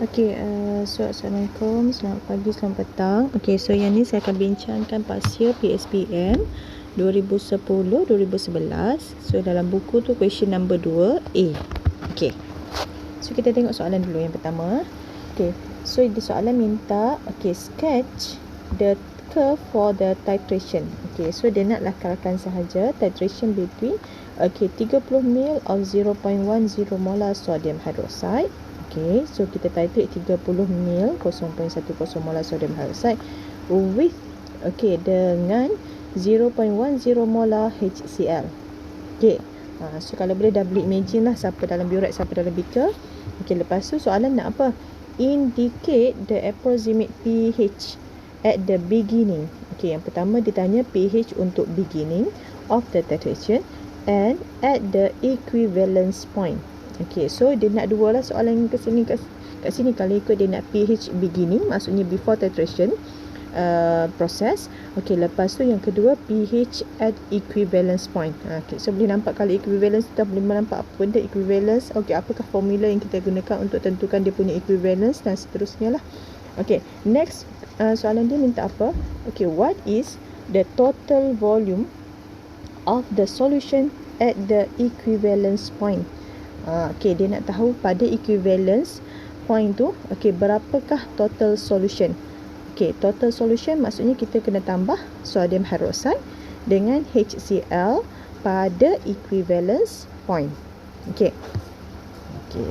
Assalamualaikum, selamat pagi, selamat petang. So yang ni saya akan bincangkan pasir PSPM 2010-2011. So dalam buku tu question number 2A. So kita tengok soalan dulu yang pertama. So di soalan minta sketch the curve for the titration. So dia nak lakarkan sahaja titration between 30 ml of 0.10 molar sodium hydroxide. So kita titrate 30 ml 0.10 molar sodium hydroxide with dengan 0.10 molar HCl. So kalau boleh dah boleh imagine lah siapa dalam burette, siapa dalam beaker. Lepas tu soalan nak apa? Indicate the approximate pH at the beginning. Yang pertama ditanya pH untuk beginning of the titration and at the equivalence point. So dia nak dua lah soalan kat sini. Kalau ikut dia nak pH beginning, maksudnya before titration process. Lepas tu yang kedua pH at equivalence point. So boleh nampak kalau equivalence, kita boleh nampak apa benda equivalence. Apakah formula yang kita gunakan untuk tentukan dia punya equivalence dan seterusnya lah. Next soalan dia minta apa? What is the total volume of the solution at the equivalence point? Dia nak tahu pada equivalence point tu berapakah total solution. Total solution maksudnya kita kena tambah sodium hydroxide dengan HCl pada equivalence point.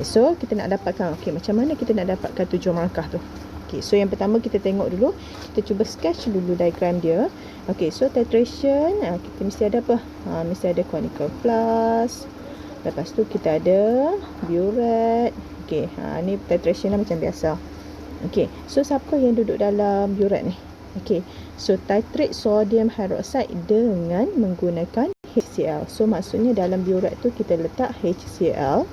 So kita nak dapatkan macam mana kita nak dapatkan 7 markah tu. So yang pertama kita tengok dulu, kita cuba sketch dulu diagram dia. So titration kita mesti ada apa? Mesti ada conical flask. Lepas tu kita ada burette. Ni titration lah macam biasa. So siapa yang duduk dalam burette ni? So titrate sodium hydroxide dengan menggunakan HCl. So maksudnya dalam burette tu kita letak HCl.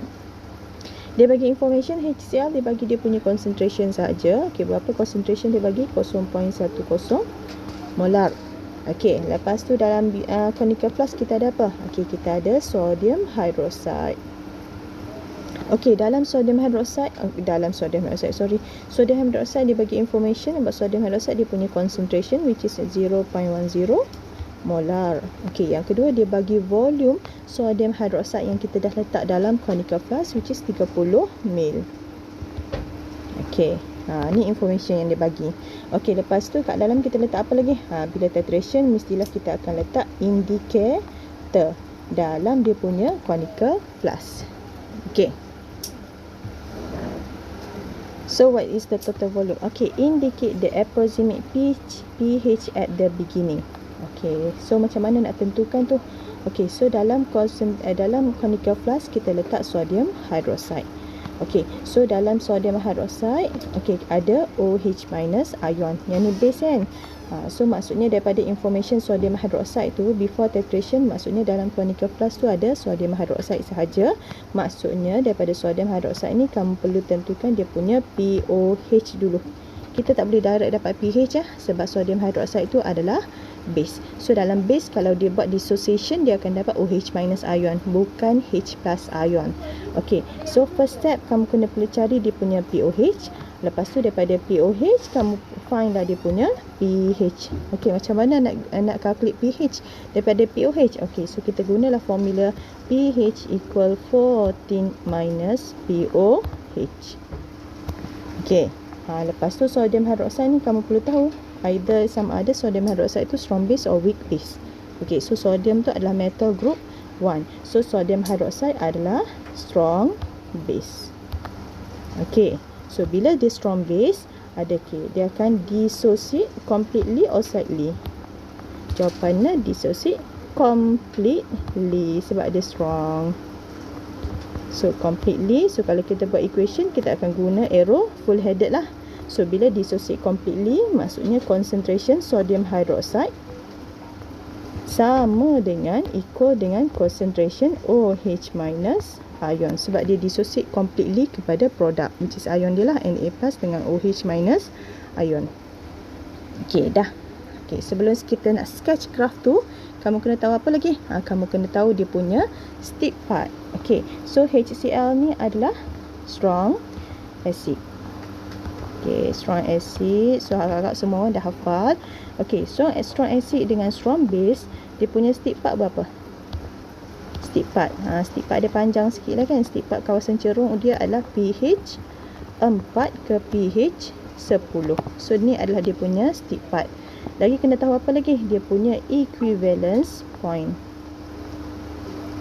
Dia bagi information HCl, dia bagi dia punya concentration saja. Berapa concentration dia bagi? 0.10 molar. Lepas tu dalam conical flask kita ada apa? Kita ada sodium hydroxide. Dalam sodium hydroxide dia bagi information about sodium hydroxide, dia punya concentration which is 0.10 molar. Yang kedua dia bagi volume sodium hydroxide yang kita dah letak dalam conical flask which is 30 ml. Ni information yang dia bagi. Lepas tu kat dalam kita letak apa lagi? Bila titration mestilah kita akan letak indicator dalam dia punya conical flask. So what is the total volume? Indicate the approximate pH at the beginning. So macam mana nak tentukan tu? So dalam conical flask kita letak sodium hydroxide. So dalam sodium hydroxide ada OH minus ion. Yang ni base kan? So maksudnya daripada information sodium hydroxide tu before titration, maksudnya dalam conical flask tu ada sodium hydroxide sahaja. Maksudnya daripada sodium hydroxide ni kamu perlu tentukan dia punya pOH dulu. Kita tak boleh direct dapat pH sebab sodium hydroxide tu adalah base. So dalam base kalau dia buat dissociation, dia akan dapat OH minus ion, bukan H plus ion. So first step kamu perlu cari dia punya pOH. Lepas tu daripada pOH kamu find lah dia punya pH. Macam mana nak calculate pH daripada pOH? So kita gunalah formula pH equal 14 minus pOH. Lepas tu sodium hydroxide ni kamu perlu tahu sama ada sodium hydroxide tu strong base or weak base. So sodium tu adalah metal group 1. So sodium hydroxide adalah strong base. So bila dia strong base, dia akan dissociate completely or slightly. Jawapannya dissociate completely sebab dia strong. So completely, so kalau kita buat equation, kita akan guna arrow full headed lah. So bila dissociate completely, maksudnya concentration sodium hydroxide sama dengan equal dengan concentration OH minus ion, sebab dia dissociate completely kepada produk which is ion dia lah, Na plus dengan OH minus ion. Dah. Sebelum kita nak sketch graph tu, kamu kena tahu apa lagi? Kamu kena tahu dia punya stick part. So HCl ni adalah strong acid. Okay, strong acid. So harap-harap semua orang dah hafal. Okay, strong acid dengan strong base, dia punya stick part berapa? Stick part. Stick part dia panjang sikit lah kan. Stick part kawasan cerung dia adalah pH 4 ke pH 10. So ni adalah dia punya stick part. Lagi kena tahu apa lagi? Dia punya equivalence point.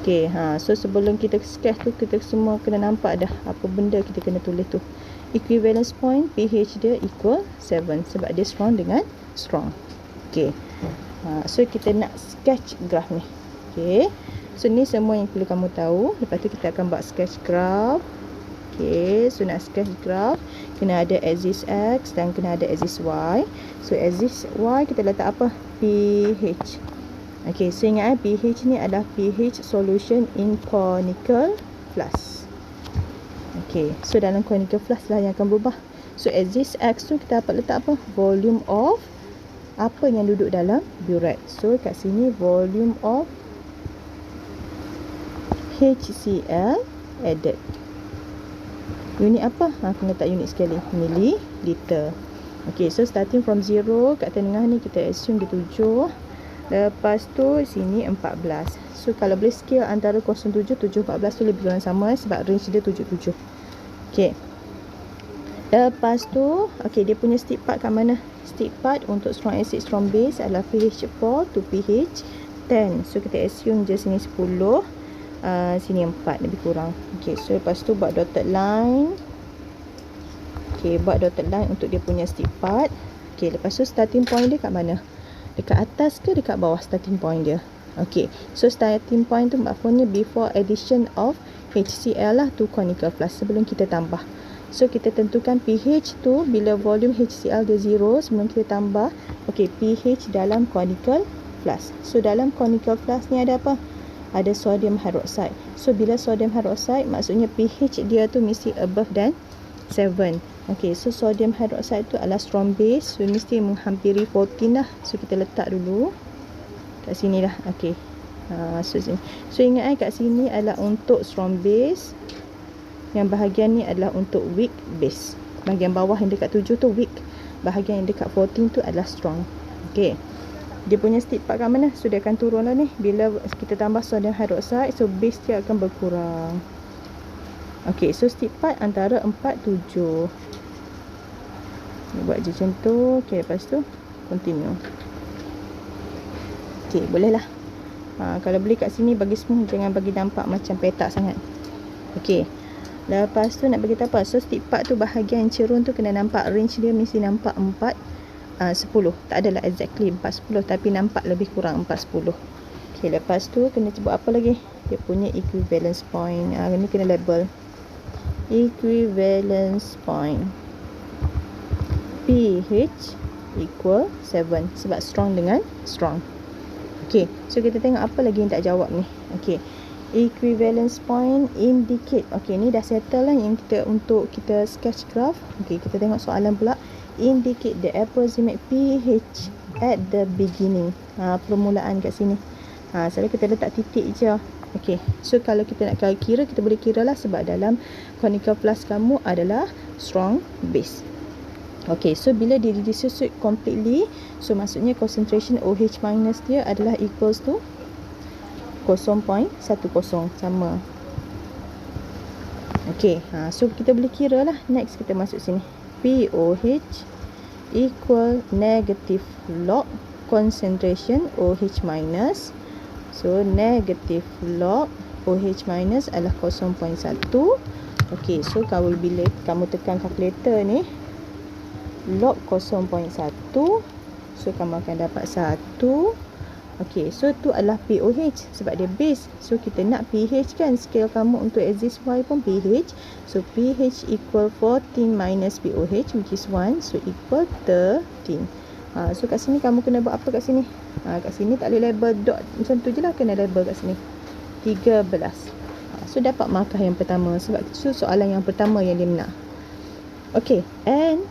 Okay, so sebelum kita sketch tu, kita semua kena nampak dah apa benda kita kena tulis tu. Equivalence point, pH dia equal 7 sebab dia strong dengan strong. Okay, so kita nak sketch graph ni. Okay, so ni semua yang perlu kamu tahu. Lepas tu kita akan buat sketch graph. Okay, so nak sketch graph kena ada axis X dan kena ada axis Y. So axis Y kita letak apa? pH. Okay, so ingat pH ni adalah pH solution in conical flask. Okay, so dalam conical flask lah yang akan berubah. So axis X tu kita dapat letak apa? Volume of apa yang duduk dalam burette. So kat sini volume of HCl added. Unit apa? Kena letak unit sekali. Milliliter. Okay, so starting from 0 kat tengah ni kita assume dia 7. Lepas tu sini 14. So kalau boleh scale antara 07, 7, 14 tu lebih kurang sama sebab range dia 77. Okay. Lepas tu, okay, dia punya stick part kat mana? Stick part untuk strong acid, strong base adalah pH 4 to pH 10. So kita assume je sini 10, sini 4 lebih kurang. Okay, so lepas tu buat dotted line. Okay, buat dotted line untuk dia punya stick part. Okay, lepas tu starting point dia kat mana? Dekat atas ke dekat bawah starting point dia? Okay, so starting point tu maksudnya before addition of HCl lah to conical flask, sebelum kita tambah. So kita tentukan pH tu bila volume HCl dia 0 sebelum kita tambah. Okay, pH dalam conical flask. So dalam conical flask ni ada apa? Ada sodium hydroxide. So bila sodium hydroxide maksudnya pH dia tu mesti above than 7. Okay, so sodium hydroxide tu adalah strong base. So mesti menghampiri 14 lah. So kita letak dulu kat sini lah. Okay, so ingat kat sini adalah untuk strong base. Yang bahagian ni adalah untuk weak base. Bahagian bawah yang dekat 7 tu weak. Bahagian yang dekat 14 tu adalah strong. Okay, dia punya stick part kat mana? So dia akan turun lah ni. Bila kita tambah sodium hydroxide, so base dia akan berkurang. Okay, so stick part antara 4, 7. Buat je macam tu. Okay, lepas tu continue. Okay, boleh lah. Kalau boleh kat sini bagi semua, jangan bagi nampak macam petak sangat. Okay, lepas tu nak bagi tahu apa? So stick part tu bahagian cerun tu kena nampak range dia mesti nampak 4, 10. Tak adalah exactly 4, 10, tapi nampak lebih kurang 4, 10. Okay, lepas tu kena buat apa lagi? Dia punya equivalence point. Ni kena label equivalence point. pH equal 7 sebab strong dengan strong. Okay, so kita tengok apa lagi yang tak jawab ni. Okay, equivalence point indicate. Okay, ni dah settle lah yang kita untuk kita sketch graph. Okay, kita tengok soalan pula. Indicate the approximate pH at the beginning. Permulaan kat sini. Selalu kita letak titik je. Okay, so kalau kita nak kira, kita boleh kira lah sebab dalam conical flask kamu adalah strong base. Okay, so bila dia dissociate completely, so maksudnya concentration OH minus dia adalah equals to 0.10, sama. Okay, so kita boleh kira lah. Next kita masuk sini. POH equal negative log concentration OH minus. So negative log OH minus adalah 0.1. Okay, so kalau bila kamu tekan kalkulator ni, log 0.1, so kamu akan dapat 1. Okay, so tu adalah POH sebab dia base. So kita nak pH kan, scale kamu untuk axis Y pun pH. So pH equal 14 minus POH which is 1, so equal 13. So kat sini kamu kena buat apa kat sini? Kat sini tak boleh label dot macam tu je lah, kena label kat sini 13. So dapat markah yang pertama sebab itu soalan yang pertama yang dia nak. Okay, and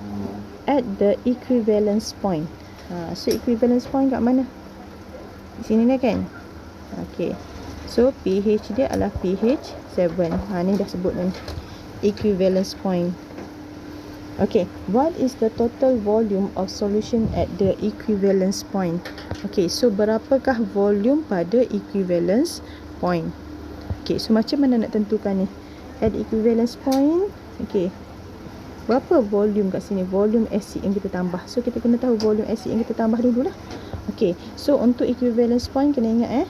at the equivalence point. So equivalence point kat mana? Di sini ni kan. Okay, so pH dia adalah pH 7. Ni dah sebut ni, equivalence point. Okay, what is the total volume of solution at the equivalence point? Okay, so berapakah volume pada equivalence point? Okay, so macam mana nak tentukan ni? At equivalence point, okay, berapa volume kat sini? Volume acid yang kita tambah. So kita kena tahu volume acid yang kita tambah dululah. Okay, so untuk equivalence point kena ingat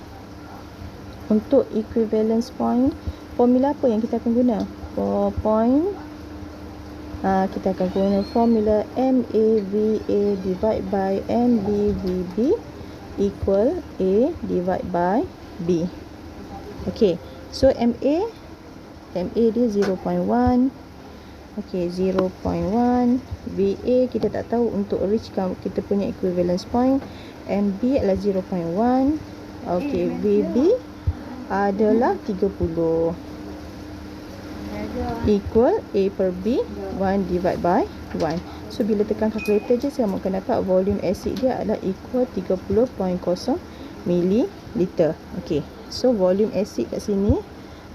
untuk equivalence point, formula apa yang kita akan guna? For point, kita akan guna formula MAVA divide by MBVB equal A divide by B. Okay, so MA dia 0.1. Okay, 0.1. VA kita tak tahu untuk reach kita punya equivalence point. MB adalah 0.1. Okay, VB adalah 30. Equal A per B 1 divide by 1. So bila tekan kalkulator je, saya akan dapat volume acid dia adalah equal 30.0 ml. Okay, so volume acid kat sini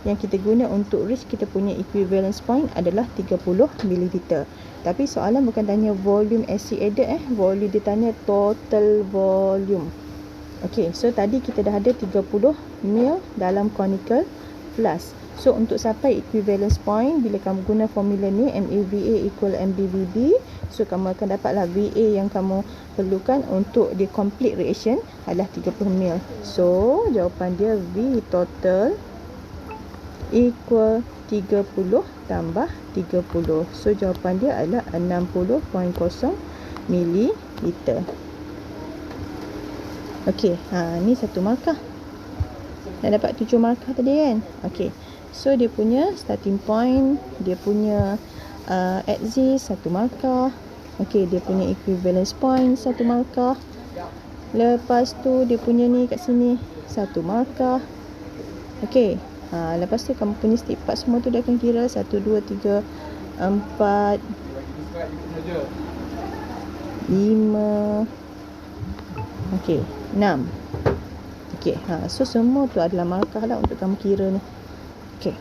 yang kita guna untuk reach kita punya equivalence point adalah 30 ml. Tapi soalan bukan tanya volume acid added volume, dia tanya total volume. Okay, so tadi kita dah ada 30 ml dalam conical flask. So untuk sampai equivalence point, bila kamu guna formula ni MAVA equal MBVB, so kamu akan dapatlah VA yang kamu perlukan untuk the complete reaction adalah 30 ml. So jawapan dia V total equal 30 tambah 30. So jawapan dia adalah 60.0 ml. Okey, ni satu markah. Dah dapat 7 markah tadi kan? Okey. So dia punya starting point, dia punya axis 1 markah. Okey, dia punya equivalence point 1 markah. Lepas tu dia punya ni kat sini 1 markah. Okey. Lepas tu kamu punya stick part semua tu dia akan kira 1 2 3 4 5. Okey, 6. Okey, so semua tu adalah markah lah untuk kamu kira ni. Okey.